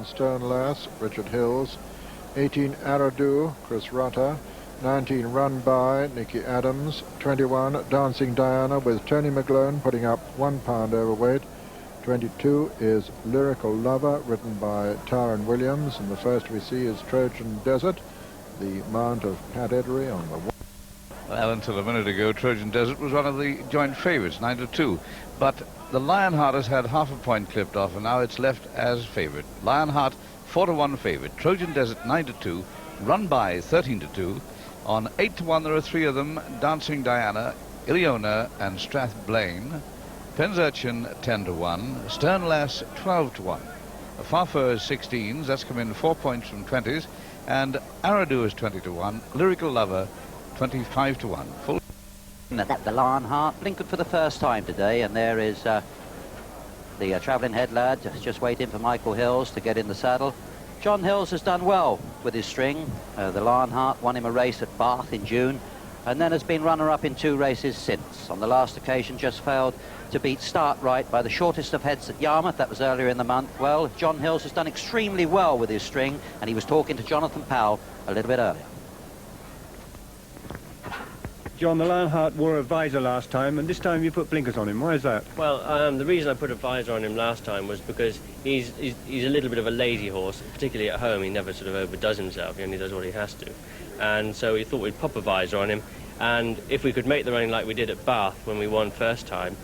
Stern Lass, Richard Hills, 18 Aradu, Chris Rutter, 19 Run By, Nicky Adams, 21 Dancing Diana with Tony McGlone putting up 1 pound overweight, 22 is Lyrical Lover, written by Tyrone Williams, and the first we see is Trojan Desert, the mount of Pat Edery on the... Well, until a minute ago, Trojan Desert was one of the joint favourites, 9-2. But the Lionheart has had half a point clipped off, and now it's left as favourite. Lionheart, 4-1 favourite. Trojan Desert, 9-2. Run By, 13-2. On 8-1, there are 3 of them: Dancing Diana, Iliona, and Strathblaine. Penzurchin, 10-1. Stern Lass, 12-1. Farfur is 16s. That's come in 4 points from 20s. And Aradu is 20-1. Lyrical Lover, 25-1. Full. The Lionheart blinkered for the first time today, and there is the travelling head lad just waiting for Michael Hills to get in the saddle. John Hills has done well with his string. The Lionheart won him a race at Bath in June, and then has been runner-up in 2 races since. On the last occasion, just failed to beat Start Right by the shortest of heads at Yarmouth. That was earlier in the month. Well, John Hills has done extremely well with his string, and he was talking to Jonathan Powell a little bit earlier. John, the Lionheart wore a visor last time, and this time you put blinkers on him. Why is that? Well, the reason I put a visor on him last time was because he's a little bit of a lazy horse, particularly at home. He never sort of overdoes himself. He only does what he has to. And so we thought we'd pop a visor on him, and if we could make the running like we did at Bath when we won first time,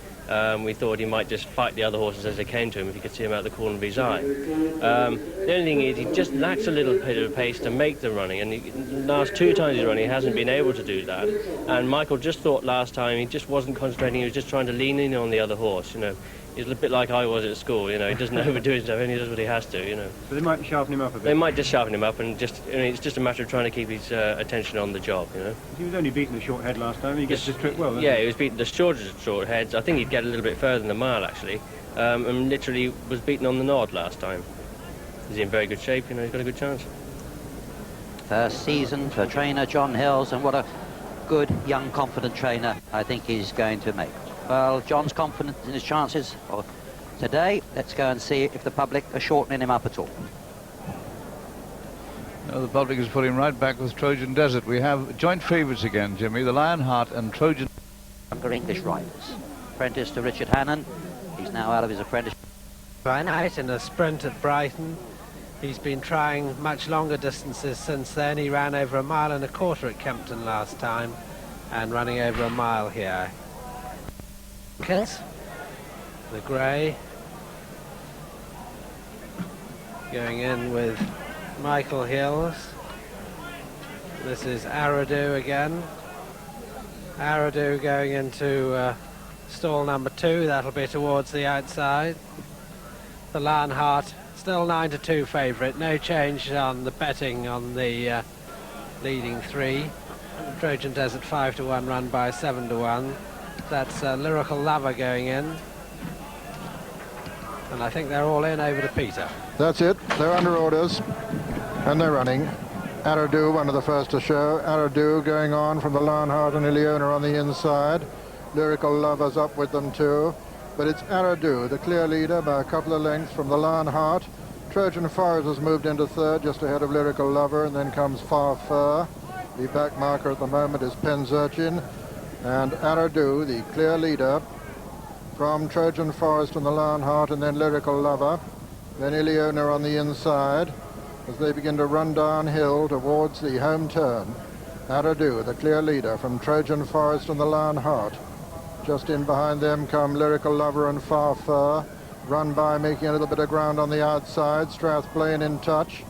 we thought he might just fight the other horses as they came to him if you could see him out the corner of his eye. The only thing is he just lacks a little bit of pace to make the running, and the last 2 times he's run he hasn't been able to do that. And Michael just thought last time he just wasn't concentrating, he was just trying to lean in on the other horse, you know. He's a bit like I was at school, you know, he doesn't overdo himself, and he does what he has to, you know. So they might sharpen him up a bit? They might just sharpen him up, and just, I mean, it's just a matter of trying to keep his attention on the job, you know. He was only beating the short head last time, he gets this trip well, yeah, he was beating the short heads. I think he'd get a little bit further than the mile, actually, and literally was beaten on the nod last time. He's in very good shape, you know, he's got a good chance. First season for trainer John Hills, and what a good, young, confident trainer I think he's going to make. Well, John's confident in his chances today. Let's go and see if the public are shortening him up at all. No, the public is putting right back with Trojan Desert. We have joint favourites again, Jimmy, the Lionheart and Trojan. Younger English riders. Apprentice to Richard Hannon. He's now out of his apprenticeship. Fine out in a sprint at Brighton. He's been trying much longer distances since then. He ran over 1.25 miles at Kempton last time, and running over 1 mile here. The grey going in with Michael Hills. This is Aradu again. Aradu going into stall number 2. That'll be towards the outside. The Lionheart still 9-2 favourite. No change on the betting on the leading 3. Trojan Desert 5-1, Run By 7-1. That's Lyrical Lover going in. And I think they're all in over to Peter. That's it. They're under orders, and they're running. Aradu, one of the first to show. Aradu going on from the Lionheart and Iliona on the inside. Lyrical Lover's up with them too. But it's Aradu, the clear leader, by a couple of lengths from the Lionheart. Trojan Forest has moved into 3rd, just ahead of Lyrical Lover, and then comes Farfur. The back marker at the moment is Penzurchin. And Aradu, the clear leader, from Trojan Forest and the Lionheart, and then Lyrical Lover. Then Iliona on the inside as they begin to run downhill towards the home turn. Aradu, the clear leader from Trojan Forest and the Lionheart. Just in behind them come Lyrical Lover and Farfur. Run By making a little bit of ground on the outside. Strathblaine in touch.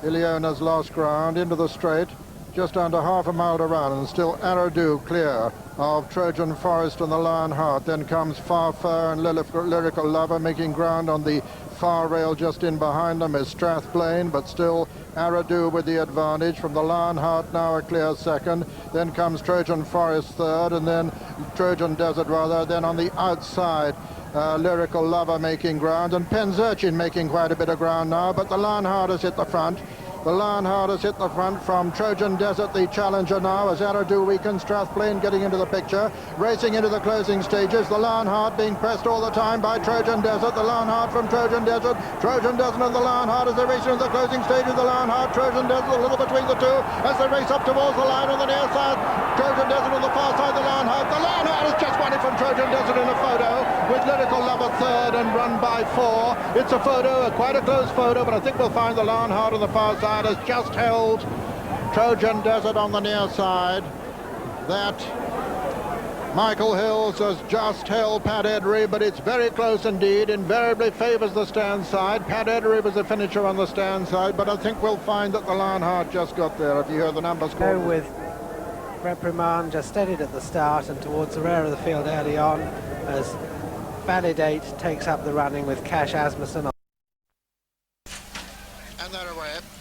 Iliona's lost ground into the straight. Just under half a mile to run, and still Aradu clear of Trojan Forest and the Lionheart. Then comes Farfur and Lyrical Lover making ground on the far rail. Just in behind them is Strathblaine, but still Aradu with the advantage. From the Lionheart now a clear 2nd. Then comes Trojan Forest 3rd, and then Trojan Desert rather. Then on the outside, Lyrical Lover making ground, and Penzurchin making quite a bit of ground now, but the Lionheart is at the front. The Lionheart has hit the front from Trojan Desert, the challenger now, as Aradu weakens. Strathplain getting into the picture, racing into the closing stages. The Lionheart being pressed all the time by Trojan Desert. The Lionheart from Trojan Desert. Trojan Desert and the Lionheart as they race into the closing stages. The Lionheart, Trojan Desert, a little between the two as they race up towards the line on the near side. Trojan Desert on the far side. The Lionheart has just won it from Trojan Desert in a photo with Lyrical Lover third and run by 4. It's a photo, quite a close photo, but I think we'll find the Lionheart on the far side has just held Trojan Desert on the near side. That Michael Hills has just held Pat Edery, but it's very close indeed. Invariably favours the stand side. Pat Edery was the finisher on the stand side, but I think we'll find that the Lionheart just got there. If you hear the numbers Go called. with Reprimand, just steadied at the start and towards the rear of the field early on as Validate takes up the running with Cash Asmussen